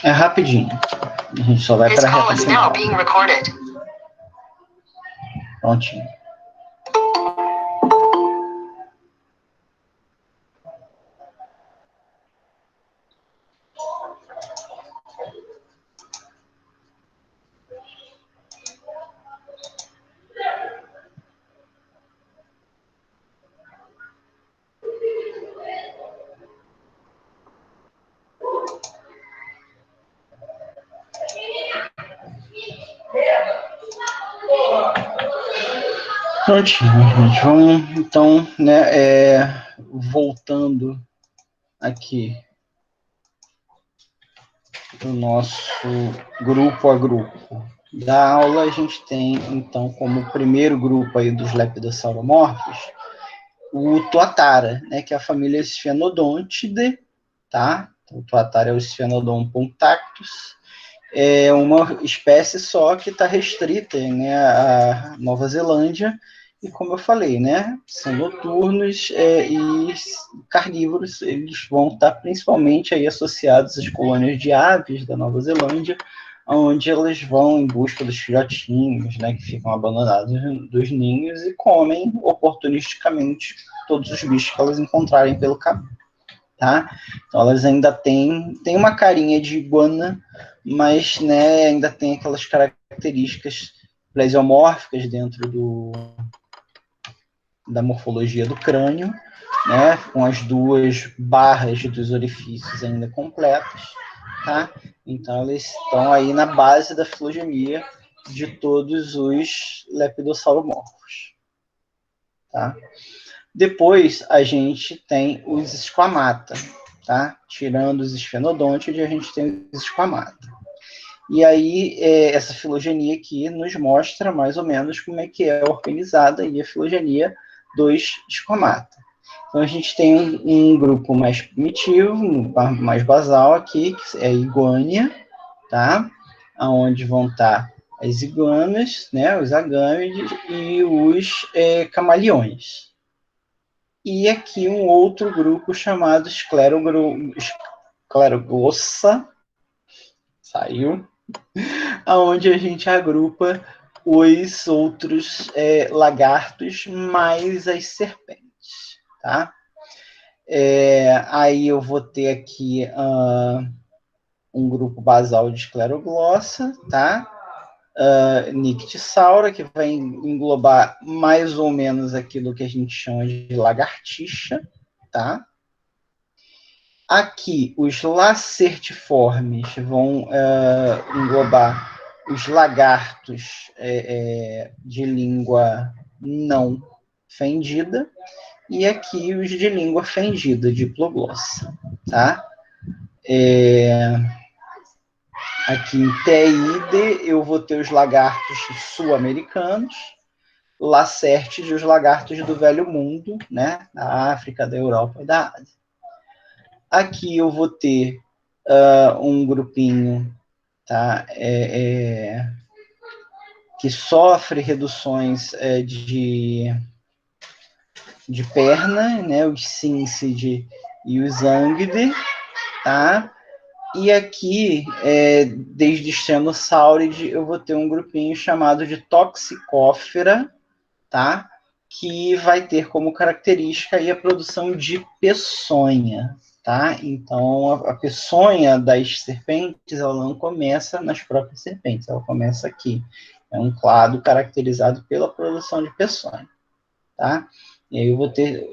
É rapidinho. A gente só vai para a reta final. Prontinho. Prontinho, gente. Vamos, então, né, voltando aqui o nosso grupo a grupo da aula, a gente tem, então, como primeiro grupo aí dos lepidossauromorfos, o Tuatara, né, que é a família Sphenodontidae, tá? O Tuatara é o Sphenodon punctactus, é uma espécie só que está restrita, né, à Nova Zelândia, e como eu falei, né, são noturnos e carnívoros, eles vão estar principalmente aí associados às colônias de aves da Nova Zelândia, onde elas vão em busca dos filhotinhos, né, que ficam abandonados dos ninhos e comem oportunisticamente todos os bichos que elas encontrarem pelo caminho, tá? Então elas ainda têm uma carinha de iguana, mas, né, ainda tem aquelas características plesiomórficas dentro da morfologia do crânio, né, com as duas barras dos orifícios ainda completas, tá? Então, eles estão aí na base da filogenia de todos os lepidossauromorfos, tá? Depois, a gente tem os esquamata, tá? Tirando os esfenodôntides, a gente tem os esquamata. E aí, essa filogenia aqui nos mostra mais ou menos como é que é organizada aí a filogenia dos esquamata. Então, a gente tem um grupo mais primitivo, mais basal aqui, que é a iguânia, tá? Onde vão estar as iguanas, né, os agâmides e os camaleões. E aqui um outro grupo chamado escleroglossa, saiu, onde a gente agrupa os outros lagartos mais as serpentes, tá? Aí eu vou ter aqui um grupo basal de escleroglossa, tá? Nictisaura, que vai englobar mais ou menos aquilo que a gente chama de lagartixa, tá? Aqui, os lacertiformes vão englobar os lagartos de língua não fendida e aqui os de língua fendida, diploglossa, tá? Aqui em Teide eu vou ter os lagartos sul-americanos, Lacertes e os lagartos do Velho Mundo, né? Da África, da Europa e da Ásia. Aqui eu vou ter um grupinho, tá? Que sofre reduções de perna, né? Os Cincide e os Anguide, tá? E aqui, desde Stenosaurid, eu vou ter um grupinho chamado de Toxicófera, tá? Que vai ter como característica aí a produção de peçonha, tá? Então, a peçonha das serpentes, ela não começa nas próprias serpentes, ela começa aqui. É um clado caracterizado pela produção de peçonha, tá? E aí eu vou ter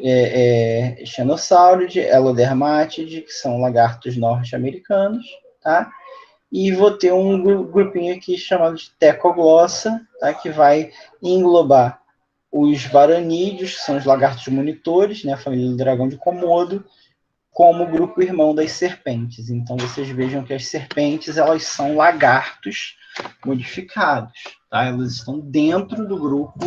Stenosaurid, Elodermatid, que são lagartos norte-americanos, tá? E vou ter um grupinho aqui chamado de Tecoglossa, tá? Que vai englobar os varanídeos, que são os lagartos monitores, né? A família do dragão de Komodo, como grupo irmão das serpentes. Então, vocês vejam que as serpentes, elas são lagartos modificados, tá? Elas estão dentro do grupo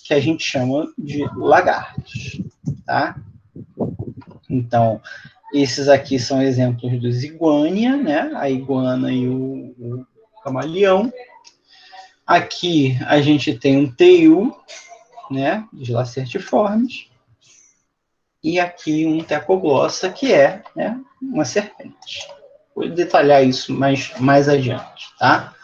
que a gente chama de lagartos, tá? Então, esses aqui são exemplos dos iguânia, né? A iguana e o camaleão. Aqui a gente tem um teiu, né? Dos lacertiformes. E aqui um tecoglossa, que é, né, uma serpente. Vou detalhar isso mais adiante, tá?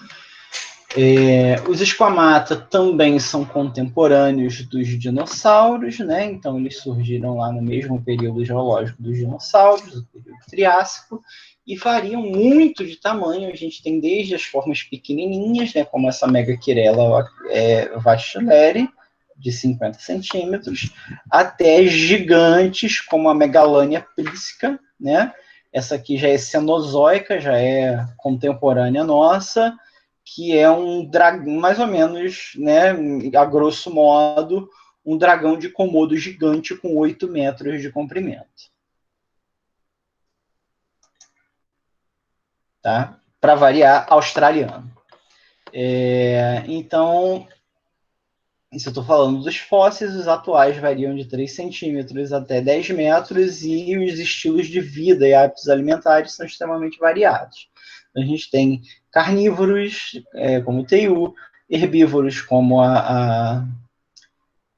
Os esquamata também são contemporâneos dos dinossauros, né? Então, eles surgiram lá no mesmo período geológico dos dinossauros, o período Triássico, e variam muito de tamanho. A gente tem desde as formas pequenininhas, né, como essa Megaquirella vastileri, de 50 centímetros, até gigantes, como a Megalania prisca, né? Essa aqui já é cenozoica, já é contemporânea nossa, que é um dragão, mais ou menos, né, a grosso modo, um dragão de Komodo gigante com 8 metros de comprimento. Tá? Para variar, australiano. Então, isso eu estou falando dos fósseis, os atuais variam de 3 centímetros até 10 metros, e os estilos de vida e hábitos alimentares são extremamente variados. A gente tem carnívoros, como o teiu, herbívoros, como a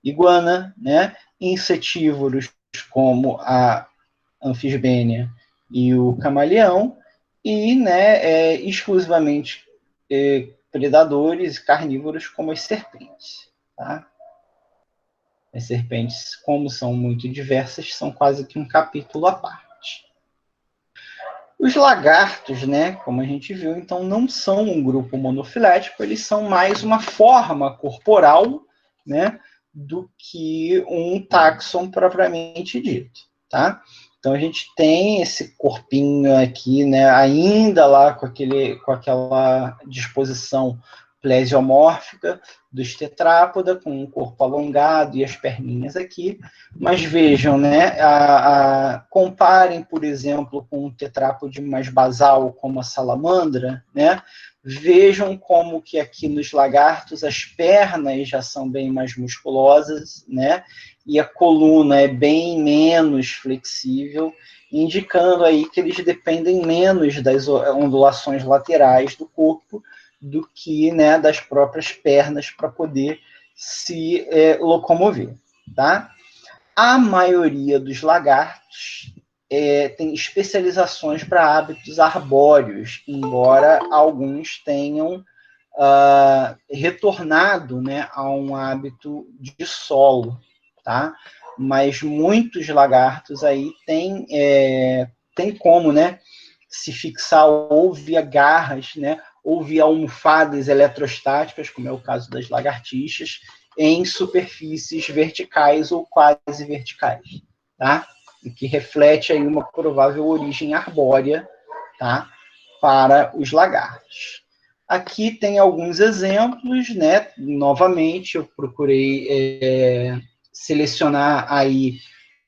iguana, né? Insetívoros, como a anfisbênia e o camaleão, e, né, exclusivamente predadores carnívoros, como as serpentes. Tá? As serpentes, como são muito diversas, são quase que um capítulo à parte. Os lagartos, né, como a gente viu, então não são um grupo monofilético, eles são mais uma forma corporal, né, do que um táxon propriamente dito, tá? Então a gente tem esse corpinho aqui, né, ainda lá com aquela disposição plesiomórfica dos tetrápoda, com o corpo alongado e as perninhas aqui. Mas vejam, né, comparem, por exemplo, com um tetrápode mais basal, como a salamandra, né? Vejam como que aqui nos lagartos as pernas já são bem mais musculosas, né? E a coluna é bem menos flexível, indicando aí que eles dependem menos das ondulações laterais do corpo do que, né, das próprias pernas para poder se locomover, tá? A maioria dos lagartos tem especializações para hábitos arbóreos, embora alguns tenham retornado, né, a um hábito de solo, tá? Mas muitos lagartos aí tem como, né, se fixar ou via garras, né, ou via almofadas eletrostáticas, como é o caso das lagartixas, em superfícies verticais ou quase verticais, tá? O que reflete aí uma provável origem arbórea, tá? Para os lagartos. Aqui tem alguns exemplos, né? Novamente, eu procurei selecionar aí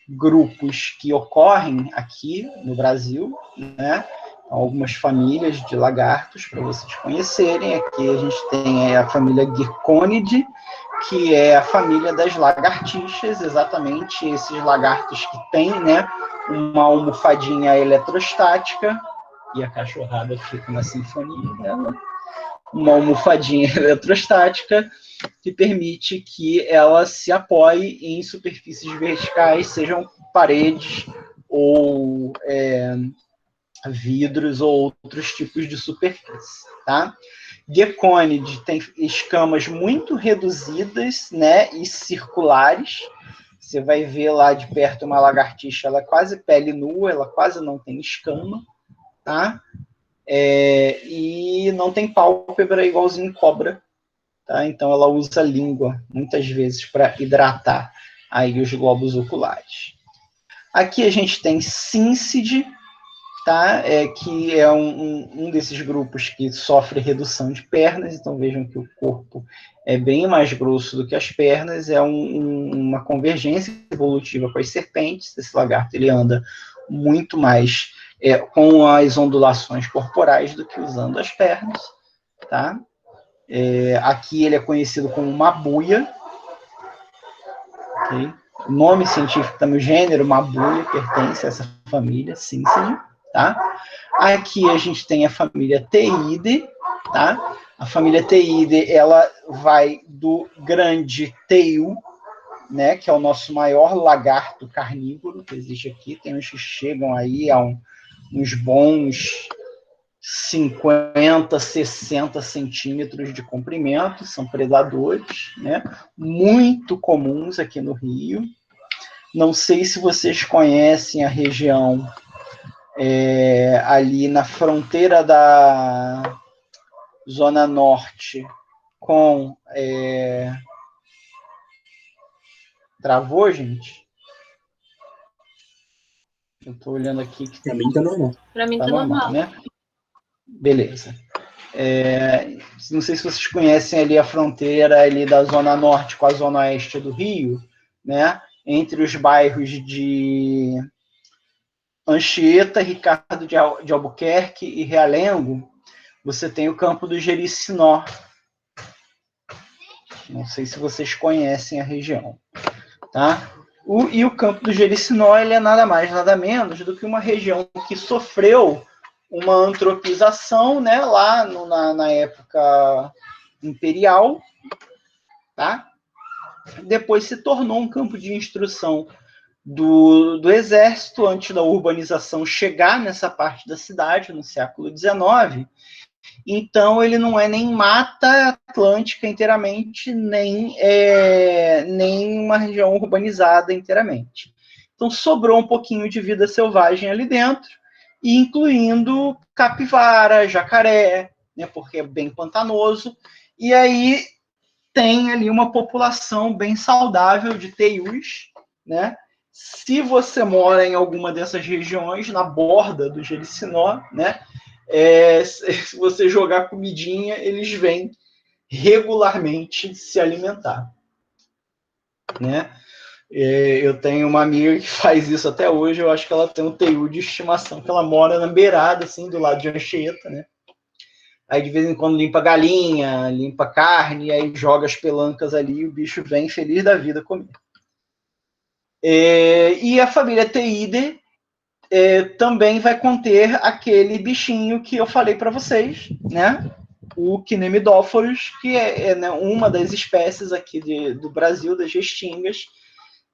grupos que ocorrem aqui no Brasil, né? Algumas famílias de lagartos para vocês conhecerem. Aqui a gente tem a família Gearchonidae, que é a família das lagartixas, exatamente esses lagartos que têm, né, uma almofadinha eletrostática, e a cachorrada fica na sinfonia dela, uma almofadinha eletrostática que permite que ela se apoie em superfícies verticais, sejam paredes ou vidros ou outros tipos de superfície, tá? Gearchonidae tem escamas muito reduzidas, né, e circulares. Você vai ver lá de perto uma lagartixa, ela é quase pele nua, ela quase não tem escama, tá? E não tem pálpebra igualzinho cobra, tá? Então ela usa a língua muitas vezes para hidratar aí os globos oculares. Aqui a gente tem Cincide, tá? Que é um desses grupos que sofre redução de pernas, então vejam que o corpo é bem mais grosso do que as pernas, é uma convergência evolutiva com as serpentes. Esse lagarto ele anda muito mais com as ondulações corporais do que usando as pernas, tá? Aqui ele é conhecido como mabuia, okay? O nome científico também, o gênero mabuia, pertence a essa família, Cincide, tá? Aqui a gente tem a família Teiidae, tá? A família Teiidae, ela vai do grande teiu, né, que é o nosso maior lagarto carnívoro que existe aqui. Tem uns que chegam aí a uns bons 50, 60 centímetros de comprimento, são predadores, né? Muito comuns aqui no Rio. Não sei se vocês conhecem a região ali na fronteira da Zona Norte com... Travou, gente? Eu estou olhando aqui. Para mim tá normal. Para mim Tá tá normal, normal, né? Beleza. Não sei se vocês conhecem ali a fronteira ali da Zona Norte com a Zona Oeste do Rio, né? Entre os bairros de Anchieta, Ricardo de Albuquerque e Realengo, você tem o Campo do Jericinó. Não sei se vocês conhecem a região, tá? E o Campo do Jericinó, ele é nada mais, nada menos do que uma região que sofreu uma antropização, né, lá na época imperial, tá? Depois se tornou um campo de instrução do exército antes da urbanização chegar nessa parte da cidade, no século XIX. Então, ele não é nem mata atlântica inteiramente, nem uma região urbanizada inteiramente. Então, sobrou um pouquinho de vida selvagem ali dentro, incluindo capivara, jacaré, né, porque é bem pantanoso, e aí tem ali uma população bem saudável de teius, né? Se você mora em alguma dessas regiões, na borda do Jericinó, né? Se você jogar comidinha, eles vêm regularmente se alimentar, né? Eu tenho uma amiga que faz isso até hoje. Eu acho que ela tem um teiu de estimação, que ela mora na beirada, assim, do lado de Anchieta, né? Aí de vez em quando limpa galinha, limpa carne, aí joga as pelancas ali e o bicho vem feliz da vida comer. E a família Teide também vai conter aquele bichinho que eu falei para vocês, né? O Quinemidóforos, que né, uma das espécies aqui do Brasil, das restingas,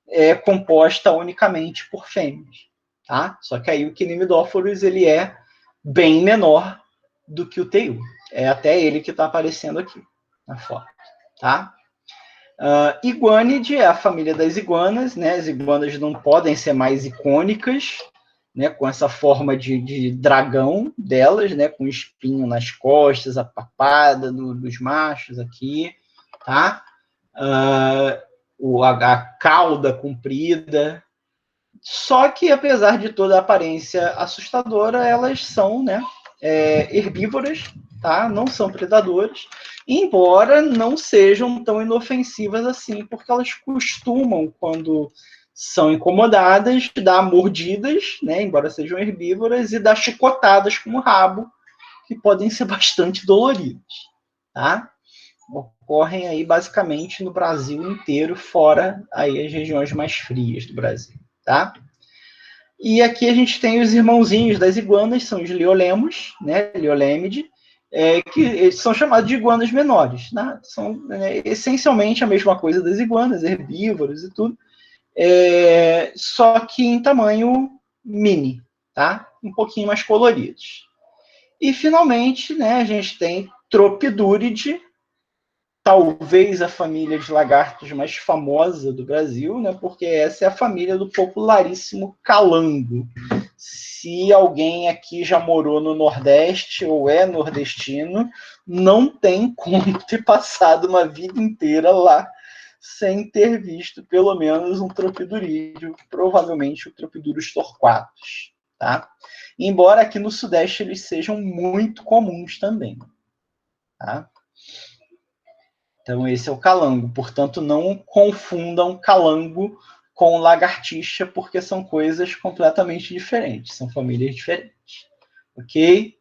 é composta unicamente por fêmeas, tá? Só que aí o Quinemidóforos, ele é bem menor do que o teiu. É até ele que está aparecendo aqui na foto, tá? Iguanide é a família das iguanas, né? As iguanas não podem ser mais icônicas, né? Com essa forma de dragão delas, né? Com espinho nas costas, a papada dos machos aqui, tá? A cauda comprida. Só que, apesar de toda a aparência assustadora, elas são, né? Herbívoras, tá? Não são predadoras, embora não sejam tão inofensivas assim, porque elas costumam, quando são incomodadas, dar mordidas, né? Embora sejam herbívoras, e dar chicotadas com o rabo, que podem ser bastante doloridas, tá? Ocorrem aí basicamente no Brasil inteiro, fora aí as regiões mais frias do Brasil, tá? E aqui a gente tem os irmãozinhos das iguanas, são os liolemos, né, liolêmide, que eles são chamados de iguanas menores, né? São essencialmente a mesma coisa das iguanas, herbívoros e tudo, só que em tamanho mini, tá? Um pouquinho mais coloridos. E finalmente, né, a gente tem Tropidúride, talvez a família de lagartos mais famosa do Brasil, né? Porque essa é a família do popularíssimo calango. Se alguém aqui já morou no Nordeste ou é nordestino, não tem como ter passado uma vida inteira lá sem ter visto pelo menos um tropidurídeo, provavelmente o Tropidurus torquatus, tá? Embora aqui no Sudeste eles sejam muito comuns também, tá? Então, esse é o calango. Portanto, não confundam calango com lagartixa, porque são coisas completamente diferentes, são famílias diferentes. Ok?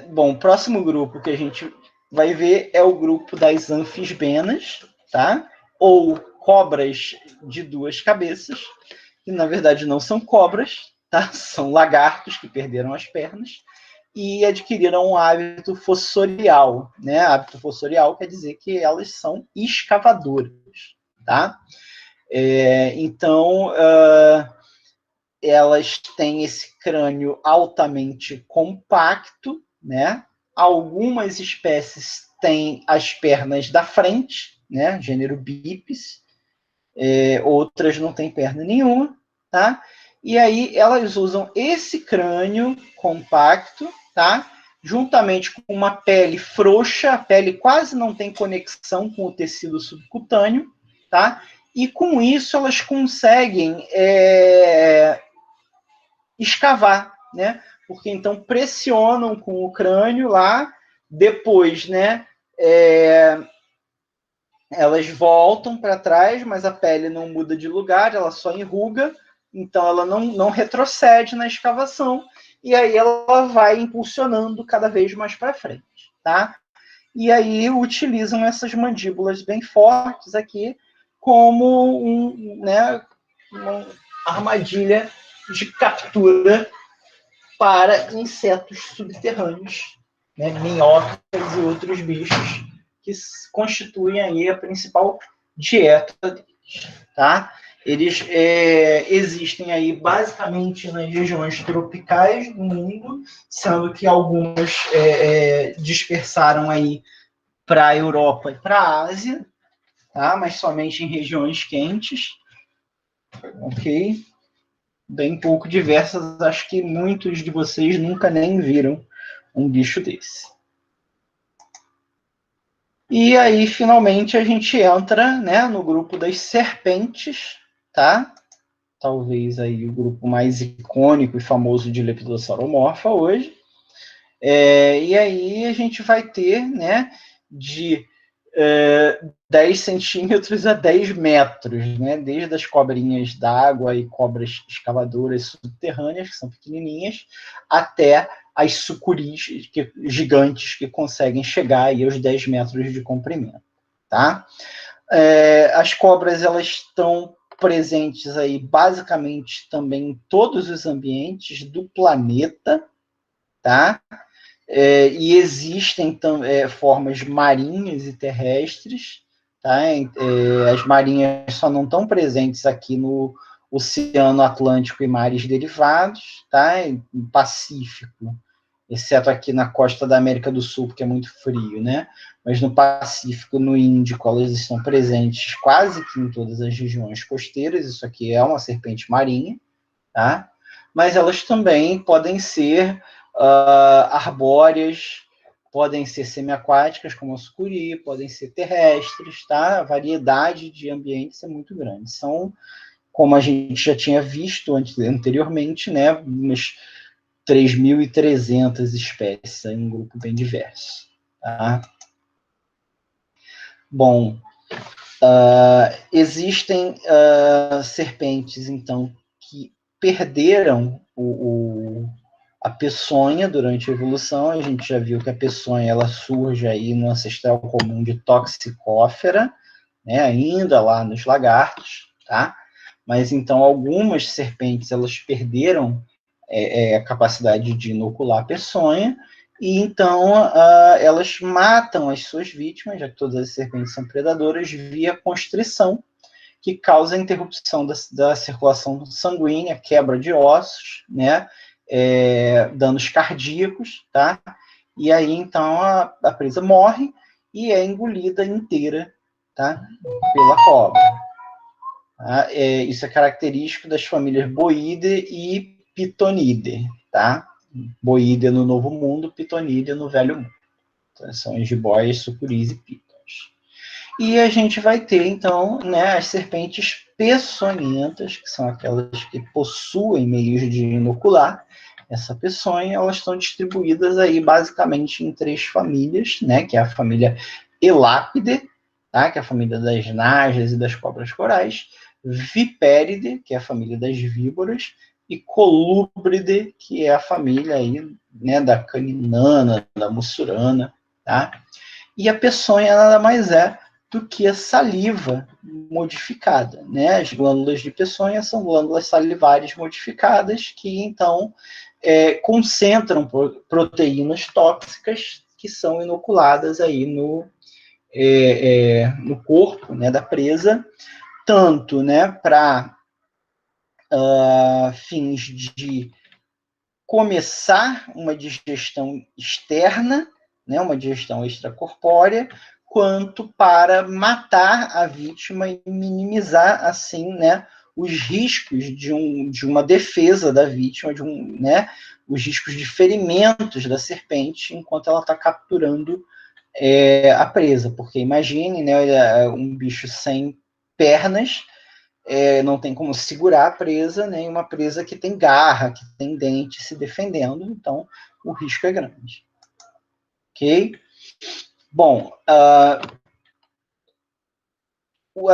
Bom, o próximo grupo que a gente vai ver é o grupo das anfisbenas, tá? Ou cobras de duas cabeças, que na verdade não são cobras, tá? São lagartos que perderam as pernas e adquiriram um hábito fossorial, né? Hábito fossorial quer dizer que elas são escavadoras, tá? Então, elas têm esse crânio altamente compacto, né? Algumas espécies têm as pernas da frente, né? Gênero Bipes, outras não têm perna nenhuma, tá? E aí elas usam esse crânio compacto, tá? Juntamente com uma pele frouxa, a pele quase não tem conexão com o tecido subcutâneo, tá? E com isso elas conseguem escavar, né? Porque então pressionam com o crânio lá, depois, né? Elas voltam para trás, mas a pele não muda de lugar, ela só enruga, então ela não retrocede na escavação, e aí ela vai impulsionando cada vez mais para frente, tá? E aí utilizam essas mandíbulas bem fortes aqui como uma armadilha de captura para insetos subterrâneos, né, minhocas e outros bichos que constituem aí a principal dieta deles, tá? Eles existem aí basicamente nas regiões tropicais do mundo, sendo que algumas dispersaram aí para a Europa e para a Ásia, tá? Mas somente em regiões quentes, ok? Bem pouco diversas, acho que muitos de vocês nunca nem viram um bicho desse. E aí, finalmente, a gente entra, né, no grupo das serpentes, tá? Talvez aí o grupo mais icônico e famoso de Lepidossauromorpha hoje. E aí a gente vai ter, né, de 10 centímetros a 10 metros, né? Desde as cobrinhas d'água e cobras escavadoras subterrâneas, que são pequenininhas, até as sucuris gigantes que conseguem chegar aí aos 10 metros de comprimento, tá? As cobras, elas estão presentes aí basicamente também em todos os ambientes do planeta, tá? E existem formas marinhas e terrestres, tá? As marinhas só não estão presentes aqui no Oceano Atlântico e mares derivados, tá? No Pacífico, exceto aqui na costa da América do Sul, porque é muito frio, né? Mas no Pacífico, no Índico, elas estão presentes quase que em todas as regiões costeiras. Isso aqui é uma serpente marinha, tá? Mas elas também podem ser arbóreas, podem ser semiaquáticas, como a sucuri, podem ser terrestres, tá? A variedade de ambientes é muito grande. São, como a gente já tinha visto anteriormente, né, umas 3.300 espécies, em um grupo bem diverso, tá? Bom, existem serpentes, então, que perderam a peçonha durante a evolução. A gente já viu que a peçonha ela surge aí no ancestral comum de Toxicófera, né, ainda lá nos lagartos, tá? Mas então algumas serpentes elas perderam a capacidade de inocular a peçonha, e então elas matam as suas vítimas, já que todas as serpentes são predadoras, via constrição, que causa a interrupção da circulação sanguínea, quebra de ossos, né? Danos cardíacos, tá? E aí, então, a presa morre e é engolida inteira, tá? Pela cobra. Tá? Isso é característico das famílias Boíde e Pitonidae, tá? Boíde no Novo Mundo, Pitonidae no Velho Mundo. Então, são as jiboias, sucuris e pítons. E a gente vai ter, então, né, as serpentes peçonhentas, que são aquelas que possuem meios de inocular essa peçonha. Elas estão distribuídas aí basicamente em 3 famílias, né, que é a família Elápide, tá, que é a família das najas e das cobras corais, Vipéride, que é a família das víboras, e Colúbride, que é a família aí, né, da caninana, da mussurana, tá? E a peçonha nada mais é do que a saliva modificada, né? As glândulas de peçonha são glândulas salivares modificadas que, então, concentram proteínas tóxicas que são inoculadas aí no corpo, né, da presa, tanto, né, para fins de começar uma digestão externa, né, uma digestão extracorpórea, quanto para matar a vítima e minimizar, assim, né, os riscos de uma defesa da vítima, né, os riscos de ferimentos da serpente enquanto ela está capturando a presa. Porque imagine, né, um bicho sem pernas, não tem como segurar a presa, nem uma presa que tem garra, que tem dente se defendendo, então o risco é grande. Ok? Bom, a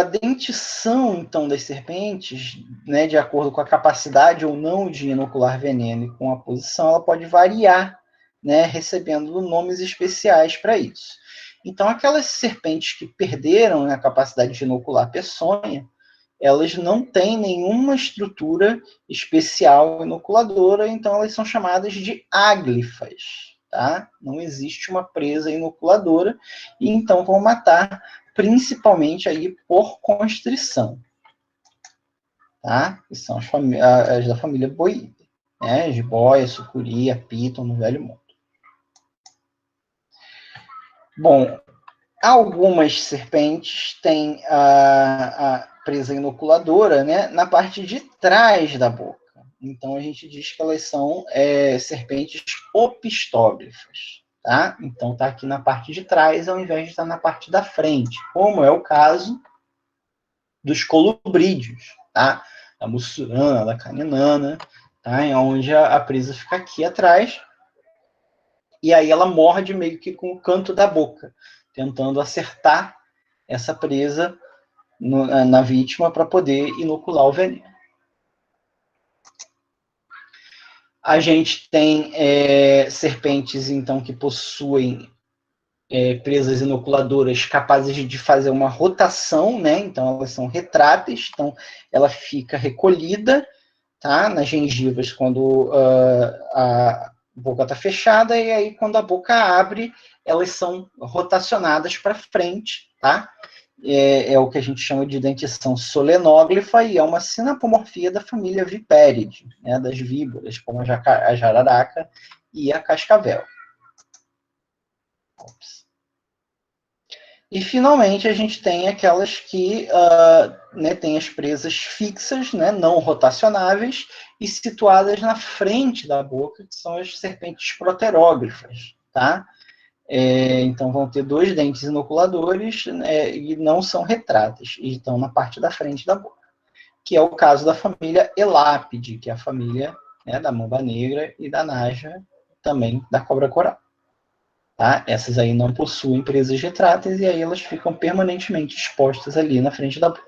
dentição, então, das serpentes, né, de acordo com a capacidade ou não de inocular veneno e com a posição, ela pode variar, né, recebendo nomes especiais para isso. Então, aquelas serpentes que perderam, né, a capacidade de inocular peçonha, elas não têm nenhuma estrutura especial inoculadora, então elas são chamadas de áglifas, tá? Não existe uma presa inoculadora, e então vão matar principalmente aí por constrição, tá? Que são as da família Boídea, né? Jiboia, sucuri, apíton, no Velho Mundo. Bom, algumas serpentes têm a presa inoculadora, né, na parte de trás da boca. Então, a gente diz que elas são serpentes opistógrafas. Tá? Então, está aqui na parte de trás, ao invés de estar na parte da frente, como é o caso dos colubrídeos, tá? Da mussurana, da caninana, tá? Onde a presa fica aqui atrás, e aí ela morde meio que com o canto da boca, tentando acertar essa presa na vítima para poder inocular o veneno. A gente tem serpentes, então, que possuem presas inoculadoras capazes de fazer uma rotação, né? Então, elas são retráteis, então ela fica recolhida, tá? Nas gengivas quando a boca está fechada, e aí quando a boca abre, elas são rotacionadas para frente, tá? É o que a gente chama de dentição solenóglifa, e é uma sinapomorfia da família Viperidae, né, das víboras, como a jararaca e a cascavel. Ops. E, finalmente, a gente tem aquelas que né, têm as presas fixas, né, não rotacionáveis, e situadas na frente da boca, que são as serpentes proterógrafas, tá? Então, vão ter 2 dentes inoculadores, né, e não são retráteis, e estão na parte da frente da boca, que é o caso da família Elápide, que é a família, né, da mamba negra e da naja, também da cobra coral. Tá? Essas aí não possuem presas retráteis, e aí elas ficam permanentemente expostas ali na frente da boca.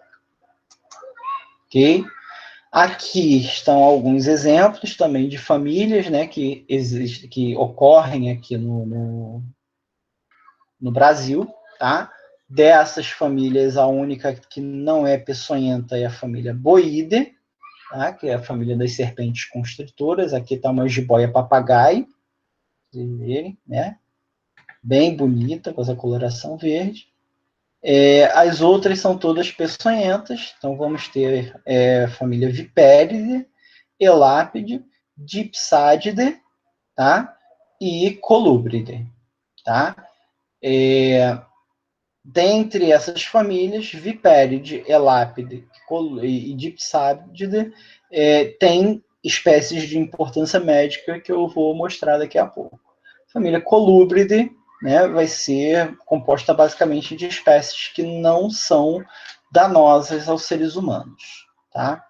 Ok? Aqui estão alguns exemplos também de famílias, né, que ocorrem aqui no Brasil, tá? Dessas famílias, a única que não é peçonhenta é a família Boídea, tá? Que é a família das serpentes constritoras. Aqui está uma jiboia papagaio, vocês verem, né? Bem bonita, com essa coloração verde. As outras são todas peçonhentas, então vamos ter família Viperidae, Elápide, Dipsadidae, tá? E Colúbridae, tá? Dentre essas famílias, Viperidae, Elápide e Dipsadidae tem espécies de importância médica que eu vou mostrar daqui a pouco. A família Colúbridae, né, vai ser composta basicamente de espécies que não são danosas aos seres humanos, tá?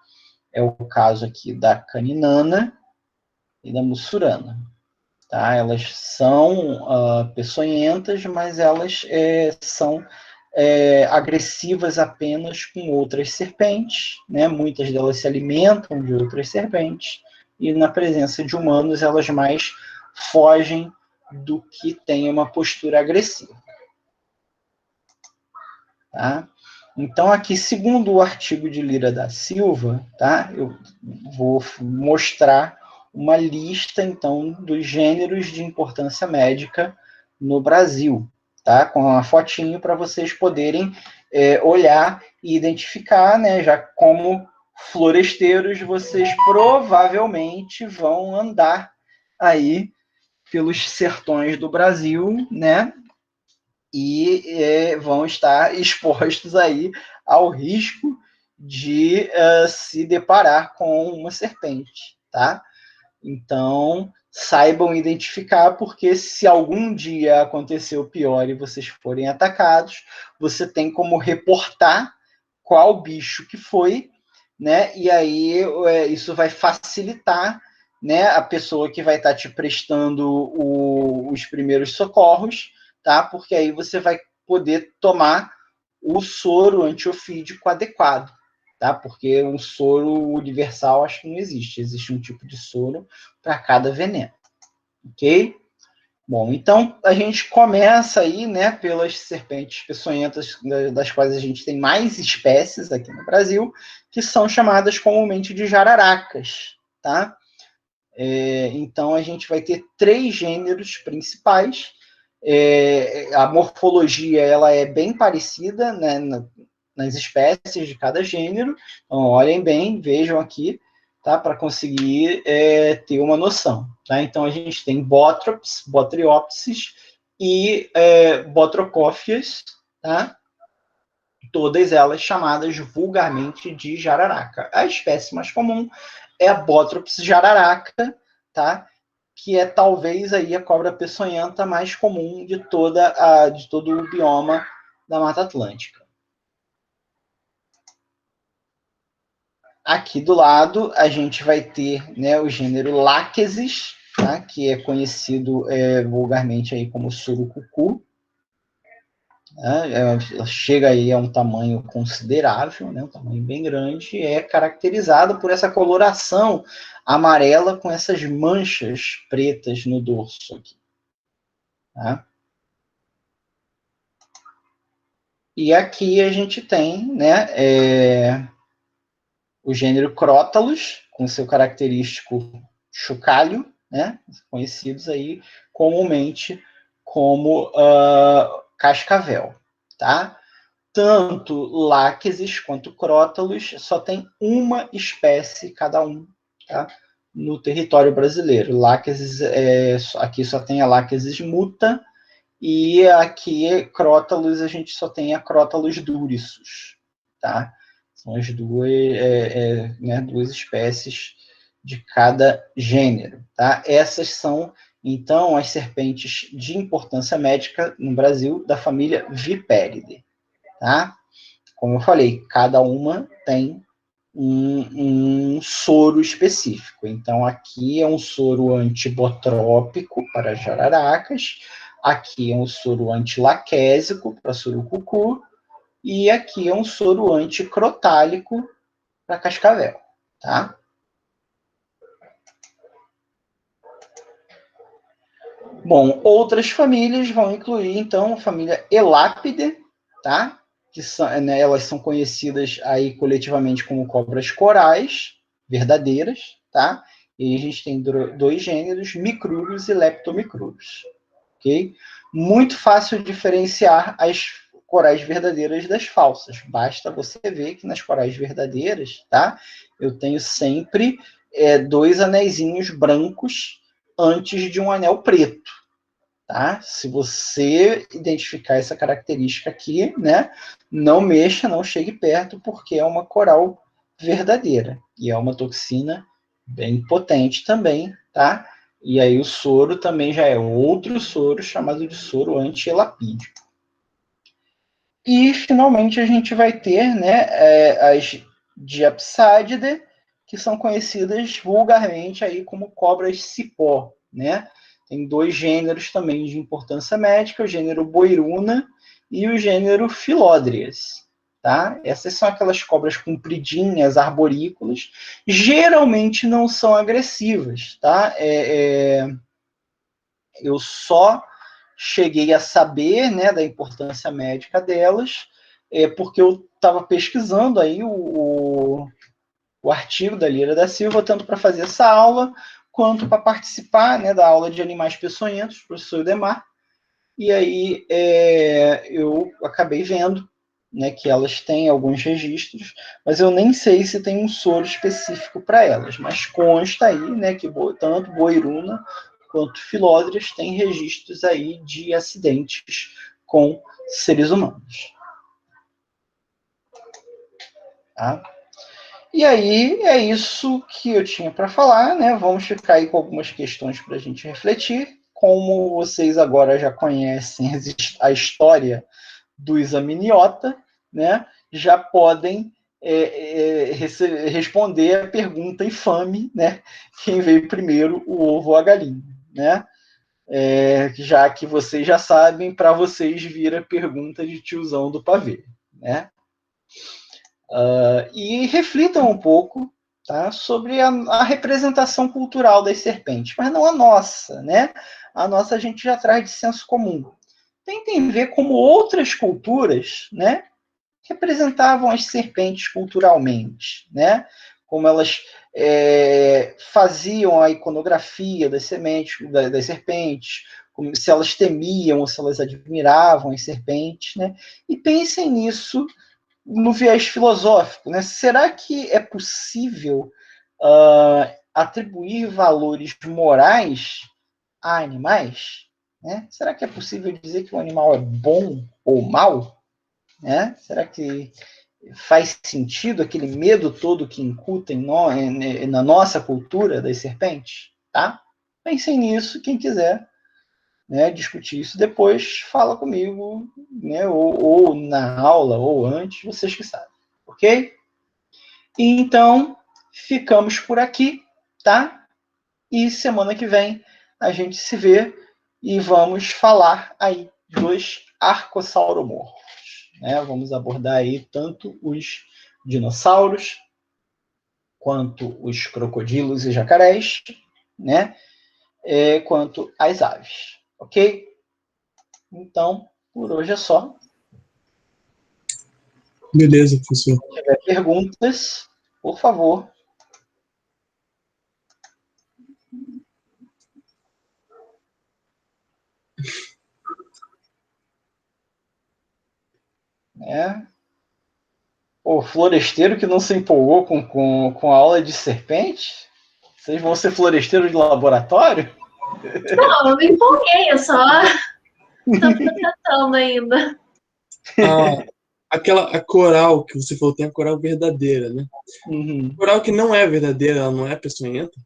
É o caso aqui da caninana e da mussurana, tá? Elas são peçonhentas, mas elas são agressivas apenas com outras serpentes, né? Muitas delas se alimentam de outras serpentes, e na presença de humanos elas mais fogem do que tem uma postura agressiva. Tá? Então, aqui, segundo o artigo de Lira da Silva, tá? Eu vou mostrar uma lista, então, dos gêneros de importância médica no Brasil, tá? Com uma fotinho para vocês poderem olhar e identificar, né, já como floresteiros, vocês provavelmente vão andar aí pelos sertões do Brasil, né? E vão estar expostos aí ao risco de se deparar com uma serpente, tá? Então, saibam identificar, porque se algum dia acontecer o pior e vocês forem atacados, você tem como reportar qual bicho que foi, né? E aí isso vai facilitar, né, a pessoa que vai estar te prestando os primeiros socorros, tá? Porque aí você vai poder tomar o soro antiofídico adequado, tá? Porque um soro universal acho que não existe. Existe um tipo de soro para cada veneno, ok? Bom, então a gente começa aí, né, pelas serpentes peçonhentas, das quais a gente tem mais espécies aqui no Brasil, que são chamadas comumente de jararacas, tá? Então a gente vai ter 3 gêneros principais. A morfologia ela é bem parecida, né, nas espécies de cada gênero. Então olhem bem, vejam aqui, tá, para conseguir ter uma noção. Tá? Então, a gente tem Botrops, Botriopsis e Botrocófias, tá? Todas elas chamadas vulgarmente de jararaca. A espécie mais comum é a Botrops jararaca, tá? Que é talvez aí a cobra peçonhenta mais comum de todo o bioma da Mata Atlântica. Aqui do lado, a gente vai ter, né, o gênero Láquesis, tá, que é conhecido vulgarmente aí como surucucu. Ela chega aí a um tamanho considerável, né, um tamanho bem grande, e é caracterizado por essa coloração amarela com essas manchas pretas no dorso aqui. Tá? E aqui a gente tem, né, o gênero Crotalus, com seu característico chocalho, né, conhecidos aí comumente como cascavel, tá? Tanto Láquesis quanto Crotalus só tem uma espécie cada um, tá? No território brasileiro. Láquesis, aqui só tem a Láquesis muta, e aqui Crotalus a gente só tem a Crotalus duricis, tá? São as duas espécies de cada gênero, tá? Essas são, então, as serpentes de importância médica no Brasil da família Viperidae, tá? Como eu falei, cada uma tem um soro específico. Então, aqui é um soro antibotrópico para jararacas, aqui é um soro antilaquésico para surucucu, e aqui é um soro anticrotálico para cascavel, tá? Bom, outras famílias vão incluir, então, a família Elapidae, tá? Que são, né, elas são conhecidas aí coletivamente como cobras corais, verdadeiras, tá? E a gente tem 2 gêneros, Micrurus e Leptomicrurus, ok? Muito fácil diferenciar as corais verdadeiras das falsas. Basta você ver que nas corais verdadeiras, tá? Eu tenho sempre 2 anéisinhos brancos antes de um anel preto. Tá? Se você identificar essa característica aqui, né, não mexa, não chegue perto, porque é uma coral verdadeira. E é uma toxina bem potente também, tá? E aí o soro também já é outro soro chamado de soro antielapídico. E, finalmente, a gente vai ter, né, as Diapsididae, que são conhecidas vulgarmente aí como cobras cipó, né? Tem 2 gêneros também de importância médica, o gênero Boiruna e o gênero Philodrias, tá? Essas são aquelas cobras compridinhas, arborícolas, geralmente não são agressivas, tá? Eu só cheguei a saber, né, da importância médica delas, porque eu estava pesquisando aí o artigo da Lira da Silva, tanto para fazer essa aula, quanto para participar, né, da aula de animais peçonhentos, professor Demar, e aí eu acabei vendo né, que elas têm alguns registros, mas eu nem sei se tem um soro específico para elas, mas consta aí, né, que tanto boiruna quanto filódrias têm registros aí de acidentes com seres humanos. Tá? E aí, é isso que eu tinha para falar, né? Vamos ficar aí com algumas questões para a gente refletir. Como vocês agora já conhecem a história do examiniota, né? Já podem responder a pergunta infame, né? Quem veio primeiro, o ovo ou a galinha, né? Já que vocês já sabem, para vocês vira a pergunta de tiozão do pavê, né? E reflitam um pouco, tá, sobre a representação cultural das serpentes, mas não a nossa, né? A nossa a gente já traz de senso comum. Tentem ver como outras culturas, né, representavam as serpentes culturalmente, né? Como elas faziam a iconografia das das serpentes, como se elas temiam ou se elas admiravam as serpentes, né? E pensem nisso no viés filosófico, né? Será que é possível atribuir valores morais a animais? Né? Será que é possível dizer que o animal é bom ou mal? Né? Será que faz sentido aquele medo todo que incutem na nossa cultura das serpentes? Tá? Pensem nisso, quem quiser, né, discutir isso depois, fala comigo, né, ou na aula, ou antes, vocês que sabem. Ok? Então, ficamos por aqui, tá? E semana que vem a gente se vê e vamos falar aí dos arcossauromorfos. Né? Vamos abordar aí tanto os dinossauros quanto os crocodilos e jacarés, né? Quanto as aves. Ok? Então, por hoje é só. Beleza, professor. Se tiver perguntas, por favor. O floresteiro que não se empolgou com a aula de serpente? Vocês vão ser floresteiros de laboratório? Não, eu me empolguei, eu só tô processando ainda. A coral que você falou, tem a coral verdadeira, né? Uhum. A coral que não é verdadeira, ela não é peçonhenta?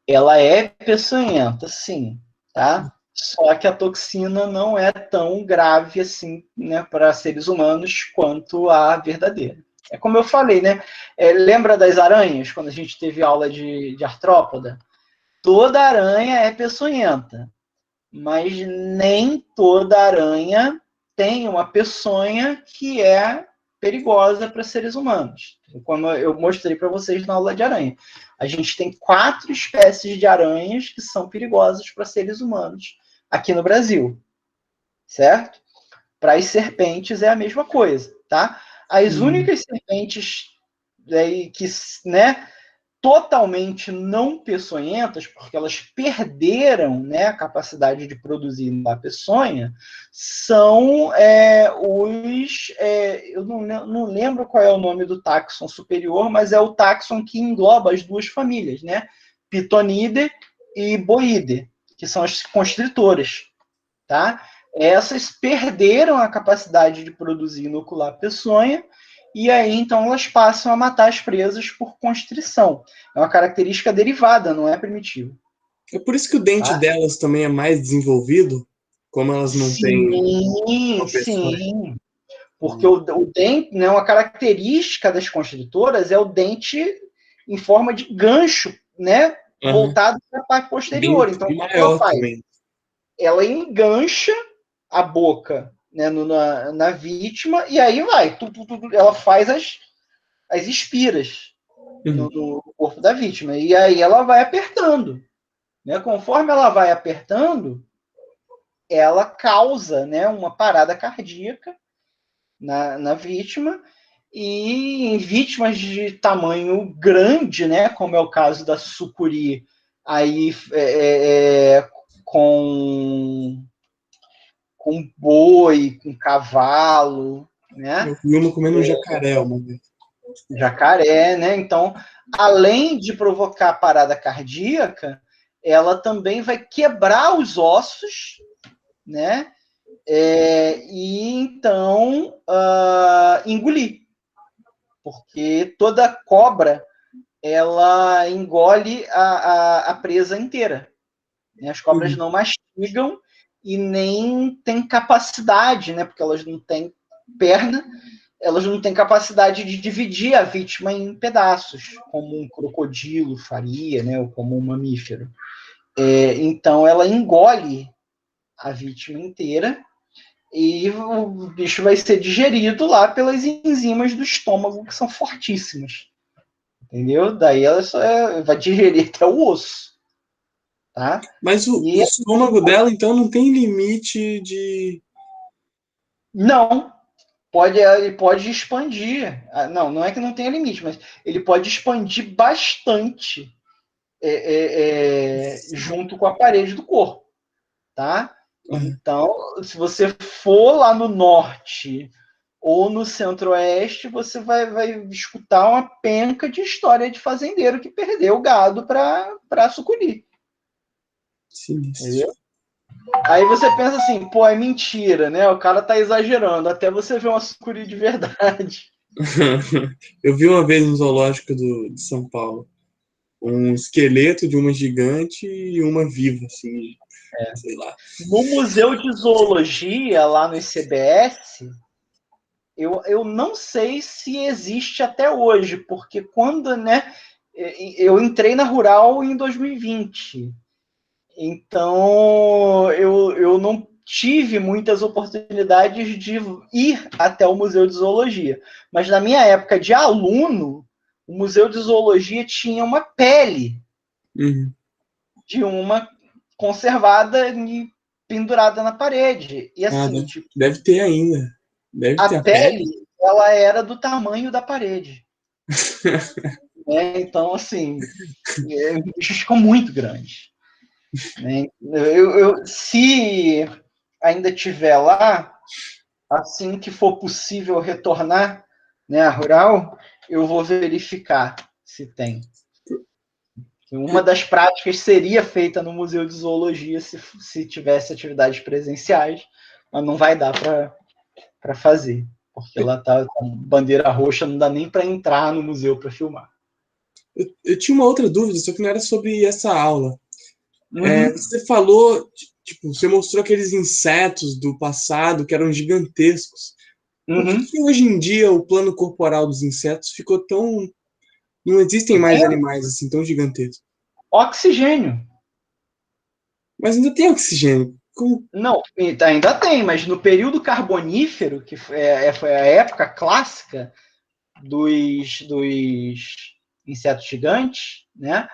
Ela é peçonhenta, sim, tá? Só que a toxina não é tão grave assim, né, para seres humanos quanto a verdadeira. É como eu falei, né? Lembra das aranhas, quando a gente teve aula de artrópoda? Toda aranha é peçonhenta, mas nem toda aranha tem uma peçonha que é perigosa para seres humanos. Como eu mostrei para vocês na aula de aranha. A gente tem 4 espécies de aranhas que são perigosas para seres humanos aqui no Brasil, certo? Para as serpentes é a mesma coisa, tá? As únicas serpentes que, né, totalmente não peçonhentas, porque elas perderam, né, a capacidade de produzir a peçonha, são eu não lembro qual é o nome do táxon superior, mas é o táxon que engloba as duas famílias, né? Pitonidae e Boidae, que são as constritoras, tá? Essas perderam a capacidade de produzir e inocular peçonha, e aí então elas passam a matar as presas por constrição. É uma característica derivada, não é primitiva. É por isso que o dente delas também é mais desenvolvido, como elas não têm uma peçonha. Sim. Porque o dente, né, uma característica das constritoras é o dente em forma de gancho, né, voltado para a parte posterior. Bem, então, bem o que ela maior faz? também. Ela engancha a boca, né, na vítima, e aí vai. Ela faz as espiras no corpo da vítima. E aí ela vai apertando. Né? Conforme ela vai apertando, ela causa, né, uma parada cardíaca na vítima. E em vítimas de tamanho grande, né, como é o caso da sucuri, aí com boi, com cavalo, né? Eu vi uma comendo um jacaré uma vez. Jacaré, né? Então, além de provocar parada cardíaca, ela também vai quebrar os ossos, né? E então engolir, porque toda cobra ela engole a presa inteira. As cobras não mastigam e nem têm capacidade, né? Porque elas não têm perna, elas não têm capacidade de dividir a vítima em pedaços, como um crocodilo faria, né? Ou como um mamífero. Então ela engole a vítima inteira e o bicho vai ser digerido lá pelas enzimas do estômago, que são fortíssimas. Entendeu? Daí ela só vai digerir até o osso. Tá? Mas o estômago dela, então, não tem limite de... Não. Ele pode expandir. Não é que não tenha limite, mas ele pode expandir bastante junto com a parede do corpo. Tá? Então, se você for lá no norte ou no centro-oeste, você vai escutar uma penca de história de fazendeiro que perdeu o gado para sucuri. Sim. Entendeu? Aí você pensa assim, pô, é mentira, né? O cara tá exagerando, até você ver uma sucuri de verdade. Eu vi uma vez no zoológico de São Paulo um esqueleto de uma gigante e uma viva, assim, sei lá. No Museu de Zoologia, lá no ICBS, eu não sei se existe até hoje, porque quando, né, eu entrei na Rural em 2020, então eu não tive muitas oportunidades de ir até o Museu de Zoologia, mas na minha época de aluno, o Museu de Zoologia tinha uma pele de uma conservada e pendurada na parede. E assim, deve ter ainda. Deve ter a pele, ela era do tamanho da parede. Então, assim, os bichos ficam muito grandes. Se ainda tiver lá, assim que for possível retornar, né, a Rural, eu vou verificar se tem. Uma das práticas seria feita no Museu de Zoologia se tivesse atividades presenciais, mas não vai dar para fazer, porque lá tá bandeira roxa, não dá nem para entrar no museu para filmar. Eu tinha uma outra dúvida, só que não era sobre essa aula. Você falou, tipo, você mostrou aqueles insetos do passado que eram gigantescos. Por que hoje em dia o plano corporal dos insetos ficou tão... Não existem mais animais assim tão gigantescos? Oxigênio. Mas ainda tem oxigênio. Como? Não, ainda tem, mas no período carbonífero, que foi a época clássica dos insetos gigantes, né?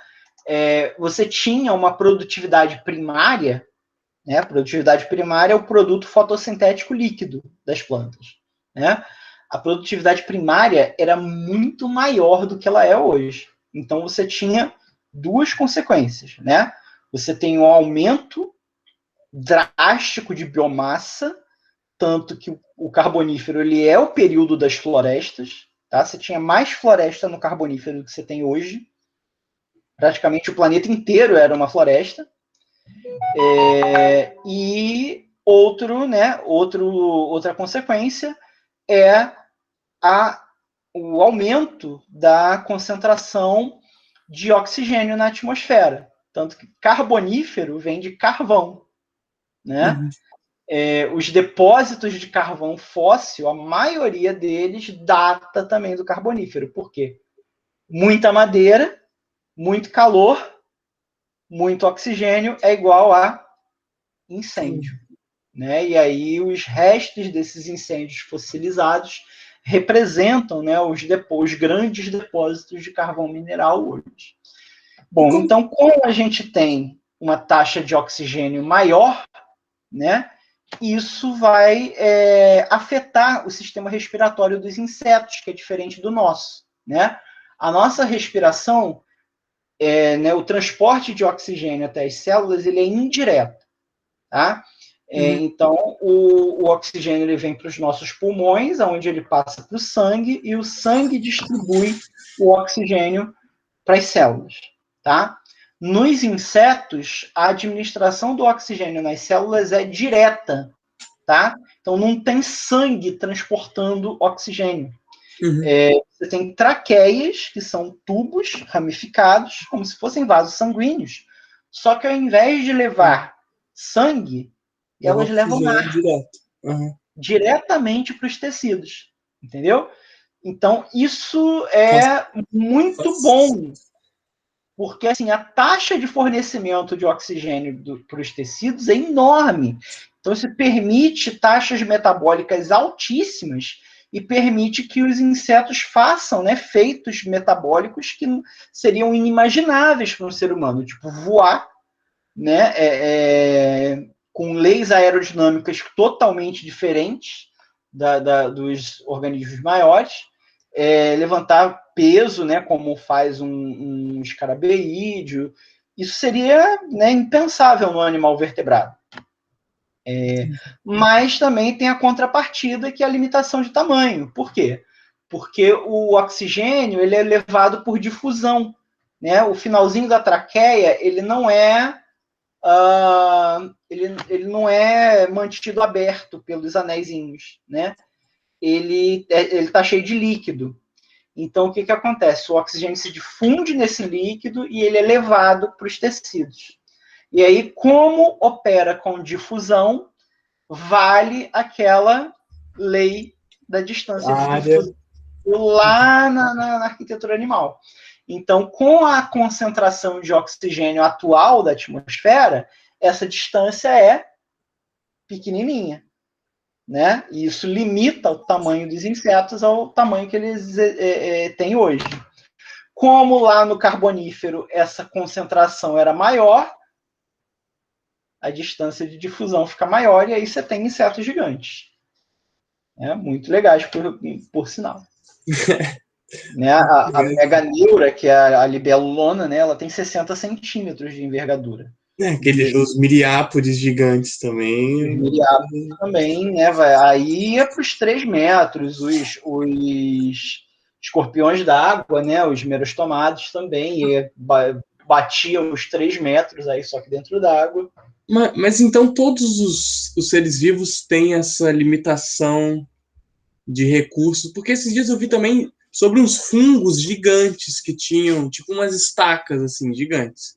Você tinha uma produtividade primária, né? A produtividade primária é o produto fotossintético líquido das plantas, né? A produtividade primária era muito maior do que ela é hoje. Então você tinha duas consequências, né? Você tem um aumento drástico de biomassa, tanto que o carbonífero ele é o período das florestas, tá? Você tinha mais floresta no carbonífero do que você tem hoje. Praticamente o planeta inteiro era uma floresta. E outra consequência é o aumento da concentração de oxigênio na atmosfera. Tanto que carbonífero vem de carvão, né? Os depósitos de carvão fóssil, a maioria deles data também do carbonífero. Por quê? Muita madeira, muito calor, muito oxigênio é igual a incêndio. Né? E aí os restos desses incêndios fossilizados representam, né, os grandes depósitos de carvão mineral hoje. Bom, então, como a gente tem uma taxa de oxigênio maior, né, isso vai afetar o sistema respiratório dos insetos, que é diferente do nosso. Né? A nossa respiração, o transporte de oxigênio até as células, ele é indireto. Tá? Então, o oxigênio ele vem para os nossos pulmões, onde ele passa para o sangue, e o sangue distribui o oxigênio para as células, tá? Nos insetos, a administração do oxigênio nas células é direta, tá? Então, não tem sangue transportando oxigênio. Você tem traqueias, que são tubos ramificados, como se fossem vasos sanguíneos, só que ao invés de levar sangue, elas levam ar diretamente para os tecidos, entendeu? Então, isso é muito bom, porque assim, a taxa de fornecimento de oxigênio para os tecidos é enorme. Então, isso permite taxas metabólicas altíssimas e permite que os insetos façam, né, feitos metabólicos que seriam inimagináveis para um ser humano, tipo voar, né, com leis aerodinâmicas totalmente diferentes dos organismos maiores, levantar peso, né, como faz um escarabeídeo. Isso seria, né, impensável no animal vertebrado. Mas também tem a contrapartida, que é a limitação de tamanho. Por quê? Porque o oxigênio ele é levado por difusão, né? O finalzinho da traqueia ele não é ele não é mantido aberto pelos anéisinhos, né? Ele está cheio de líquido. Então, o que acontece? O oxigênio se difunde nesse líquido e ele é levado para os tecidos. E aí, como opera com difusão, vale aquela lei da distância de difusão lá na arquitetura animal. Então, com a concentração de oxigênio atual da atmosfera, essa distância é pequenininha, né? E isso limita o tamanho dos insetos ao tamanho que eles têm hoje. Como lá no Carbonífero essa concentração era maior, a distância de difusão fica maior e aí você tem insetos gigantes. Muito legais, por sinal. Né? A meganeura, que é a libélula, né? Ela tem 60 centímetros de envergadura. Os miriápodes gigantes também. Os miriápodes também, né? Aí é para os 3 metros, os escorpiões d'água, né? Os merostomados também, batiam os 3 metros, aí só que dentro d'água. Mas então todos os seres vivos têm essa limitação de recursos, porque esses dias eu vi também sobre uns fungos gigantes que tinham, tipo umas estacas, assim, gigantes.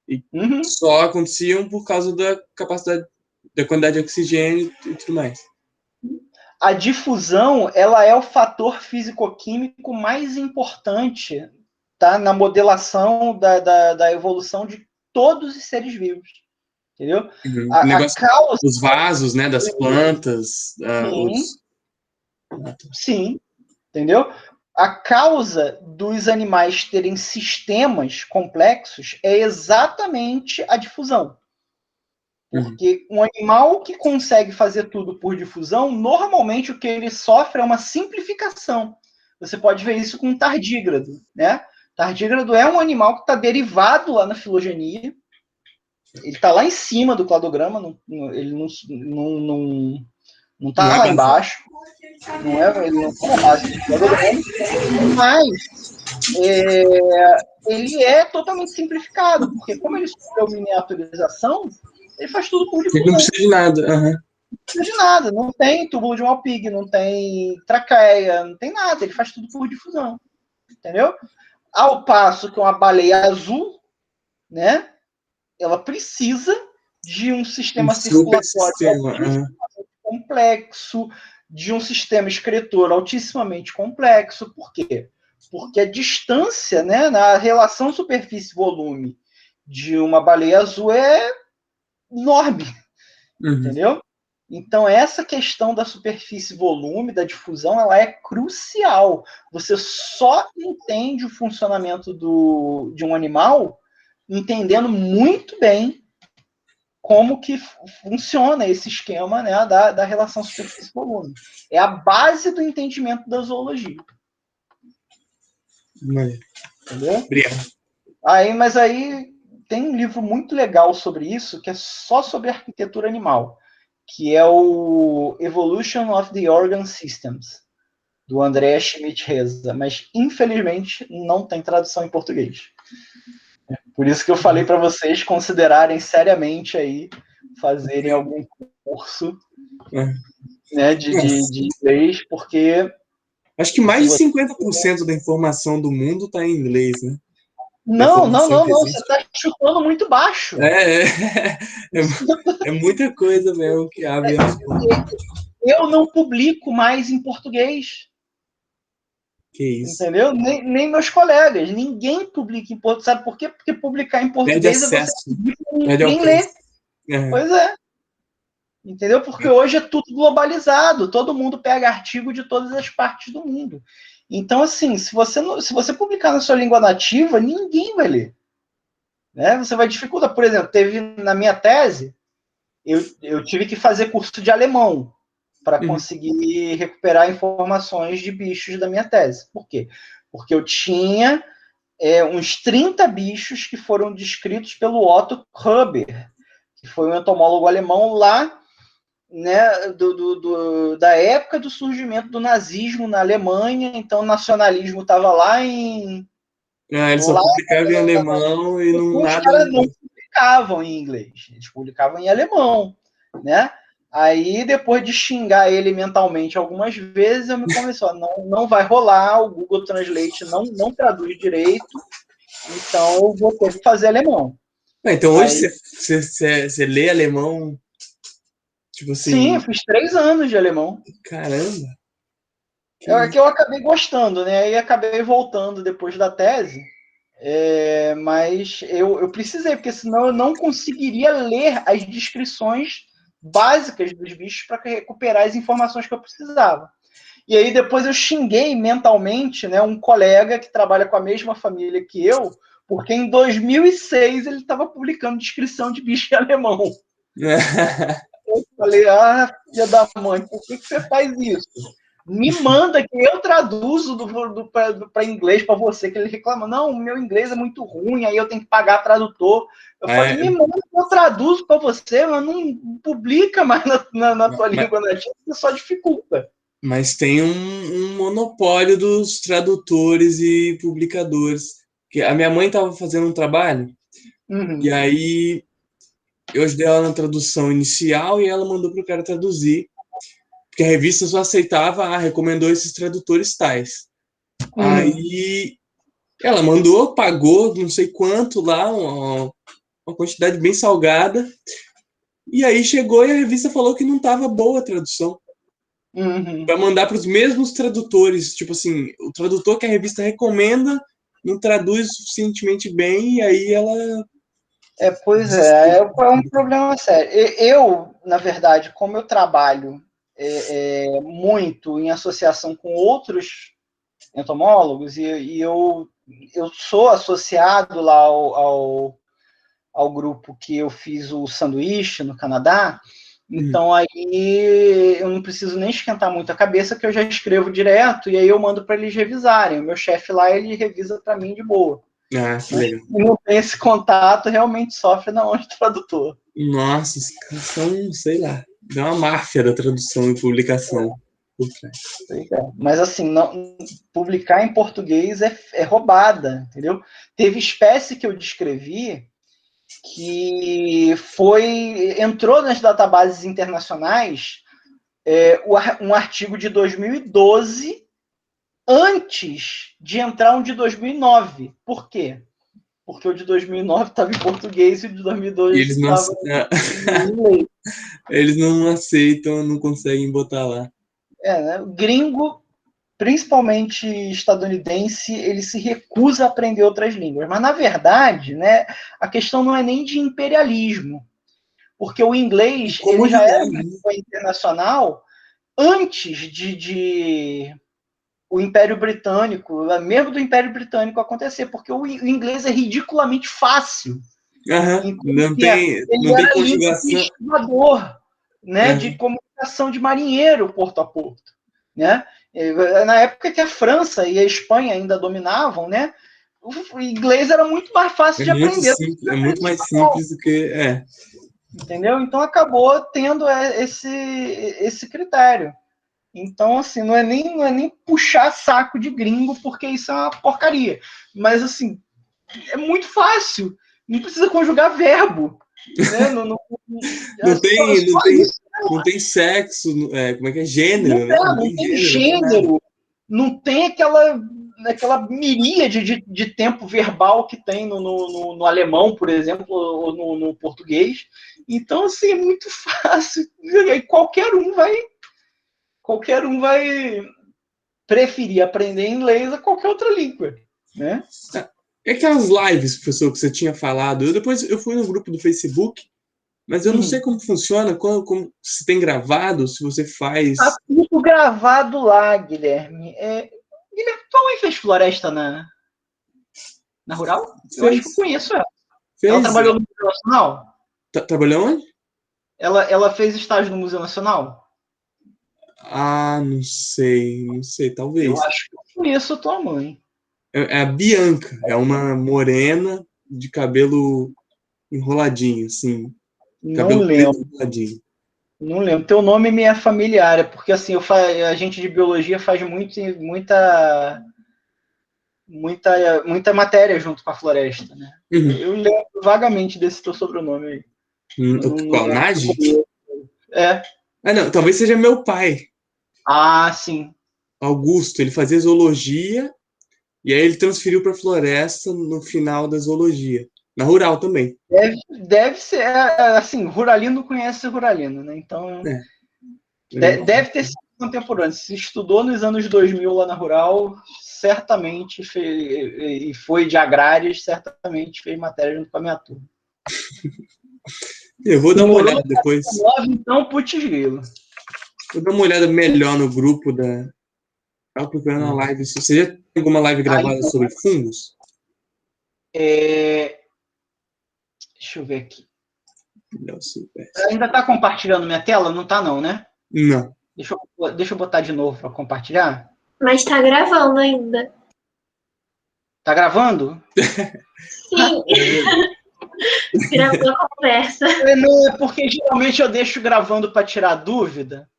E só aconteciam por causa da capacidade, da quantidade de oxigênio e tudo mais. A difusão, ela é o fator físico-químico mais importante, tá, na modelação da evolução de todos os seres vivos. Entendeu? A causa... Os vasos, né, das plantas. Sim, entendeu? A causa dos animais terem sistemas complexos é exatamente a difusão. Porque um animal que consegue fazer tudo por difusão, normalmente o que ele sofre é uma simplificação. Você pode ver isso com o tardígrado, né? Tardígrado é um animal que está derivado lá na filogenia. Ele está lá em cima do cladograma, ele não está lá embaixo. Ele não está na base do cladograma, mas ele é totalmente simplificado, porque como ele sofreu miniaturização, ele faz tudo por difusão. Ele não precisa de nada. Não precisa de nada. Não tem túbulo de Malpighi, não tem traqueia, não tem nada. Ele faz tudo por difusão. Entendeu? Ao passo que uma baleia azul, né, ela precisa de um sistema circulatório complexo, de um sistema excretor altissimamente complexo. Por quê? Porque a distância, né, na relação superfície-volume de uma baleia azul é enorme, entendeu? Então, essa questão da superfície-volume, da difusão, ela é crucial. Você só entende o funcionamento de um animal entendendo muito bem como que funciona esse esquema, né, da relação superfície-volume. É a base do entendimento da zoologia. Entendeu? Obrigado. Mas aí tem um livro muito legal sobre isso, que é só sobre arquitetura animal, que é o Evolution of the Organ Systems, do André Schmidt-Reza, mas infelizmente não tem tradução em português. Por isso que eu falei para vocês considerarem seriamente aí fazerem algum curso, né, de inglês, porque acho que mais de 50% da informação do mundo está em inglês, né? Não, você está chutando muito baixo. É muita coisa mesmo que abre as portas. Eu não publico mais em português. Que isso? Entendeu? Nem meus colegas. Ninguém publica em português. Sabe por quê? Porque publicar em português é você ninguém lê. Pois é. Entendeu? Porque hoje é tudo globalizado. Todo mundo pega artigo de todas as partes do mundo. Então, assim, se você publicar na sua língua nativa, ninguém vai ler. Né? Você vai dificultar. Por exemplo, teve na minha tese, eu tive que fazer curso de alemão para conseguir recuperar informações de bichos da minha tese. Por quê? Porque eu tinha uns 30 bichos que foram descritos pelo Otto Huber, que foi um entomólogo alemão lá, né, da época do surgimento do nazismo na Alemanha. Então o nacionalismo estava lá em... eles só publicavam em alemão e não nada... Os caras não publicavam em inglês, eles publicavam em alemão, né? Aí, depois de xingar ele mentalmente algumas vezes, eu me convenci, não vai rolar, o Google Translate não traduz direito, então eu vou ter que fazer alemão. Então hoje você lê alemão, tipo assim... Sim, eu fiz 3 anos de alemão. Caramba! É que eu acabei gostando, né? Aí acabei voltando depois da tese, mas eu precisei, porque senão eu não conseguiria ler as descrições básicas dos bichos para recuperar as informações que eu precisava. E aí depois eu xinguei mentalmente, né, um colega que trabalha com a mesma família que eu, porque em 2006 ele estava publicando descrição de bicho em alemão. Eu falei, filha da mãe, por que você faz isso? Me manda que eu traduzo para inglês para você, que ele reclama, não, o meu inglês é muito ruim, aí eu tenho que pagar tradutor. Eu falei, me manda que eu traduzo para você, mas não publica mais na tua língua nativa, você só dificulta. Mas tem um monopólio dos tradutores e publicadores. Que a minha mãe estava fazendo um trabalho, e aí eu ajudei ela na tradução inicial e ela mandou para o cara traduzir. Porque a revista só aceitava, recomendou esses tradutores tais. Aí ela mandou, pagou não sei quanto lá, uma quantidade bem salgada, e aí chegou e a revista falou que não estava boa a tradução. Para mandar para os mesmos tradutores, tipo assim, o tradutor que a revista recomenda não traduz suficientemente bem, e aí ela... Pois é um problema sério. Eu, na verdade, como eu trabalho muito em associação com outros entomólogos, e eu sou associado lá ao grupo que eu fiz o sanduíche no Canadá, então aí eu não preciso nem esquentar muito a cabeça, que eu já escrevo direto, e aí eu mando para eles revisarem. O meu chefe lá, ele revisa para mim de boa. Legal. E não tem esse contato, realmente sofre na mão de tradutor. Nossa, os caras são, sei lá, é uma máfia da tradução e publicação. Mas assim, publicar em português é roubada, entendeu? Teve espécie que eu descrevi que entrou nas databases internacionais um artigo de 2012 antes de entrar um de 2009. Por quê? Porque o de 2009 estava em português e o de 2012 estava em inglês. Eles não aceitam, não conseguem botar lá. Né? O gringo, principalmente estadunidense, ele se recusa a aprender outras línguas. Mas, na verdade, né, a questão não é nem de imperialismo, porque o inglês ele já era uma língua internacional antes de o Império Britânico, mesmo do Império Britânico acontecer, porque o inglês é ridiculamente fácil. Não tem conjugação, né, de comunicação de marinheiro porto a porto, né? Na época que a França e a Espanha ainda dominavam, né, o inglês era muito mais fácil de aprender. É muito mais simples do que entendeu? Então acabou tendo esse critério. Então, assim, não é nem puxar saco de gringo, porque isso é uma porcaria. Mas, assim, é muito fácil. Não precisa conjugar verbo. Né? Não tem sexo, como é que é? Gênero, né? Não Não tem tem gênero, não tem nada. gênero. Não tem aquela miríade de tempo verbal que tem no alemão, por exemplo, ou no português. Então, assim, é muito fácil. E aí qualquer um vai preferir aprender inglês a qualquer outra língua, né? É aquelas lives, professor, que você tinha falado. Eu fui no grupo do Facebook, mas eu não sei como funciona, como se tem gravado, se você faz. Tá tudo gravado lá, Guilherme. Guilherme, tua mãe fez floresta na Rural? Eu acho que eu conheço ela. Ela trabalhou no Museu Nacional? Trabalhou onde? Ela fez estágio no Museu Nacional? Ah, não sei, talvez. Eu acho que eu conheço a tua mãe. É a Bianca, é uma morena de cabelo enroladinho, assim. Não Cabelo preto lembro. enroladinho. Não lembro. Teu nome me é familiar, porque assim, a gente de biologia faz muita matéria junto com a floresta, né? Uhum. Eu lembro vagamente desse teu sobrenome aí. Qual, Nagy? É. Ah, não, talvez seja meu pai. Ah, sim. Augusto, ele fazia zoologia e aí ele transferiu para floresta no final da zoologia. Na rural também. Deve ser, assim, Ruralino conhece Ruralino, né? Então, deve ter sido contemporâneo. Se estudou nos anos 2000 lá na Rural, certamente e foi de agrárias, certamente fez matéria junto com a minha turma. Eu vou dar uma olhada depois. Então, putz grilo. Vou dar uma olhada melhor no grupo da. Estava procurando uma live. Você já tem alguma live gravada sobre fungos? Deixa eu ver aqui. Ainda está compartilhando minha tela? Não está não, né? Não. Deixa eu botar de novo para compartilhar. Mas está gravando ainda. Tá gravando? Sim. Gravou a conversa. Não, é porque geralmente eu deixo gravando para tirar dúvida.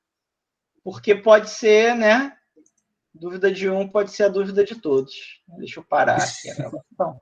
Porque pode ser, né? Dúvida de um pode ser a dúvida de todos. Deixa eu parar aqui a gravação.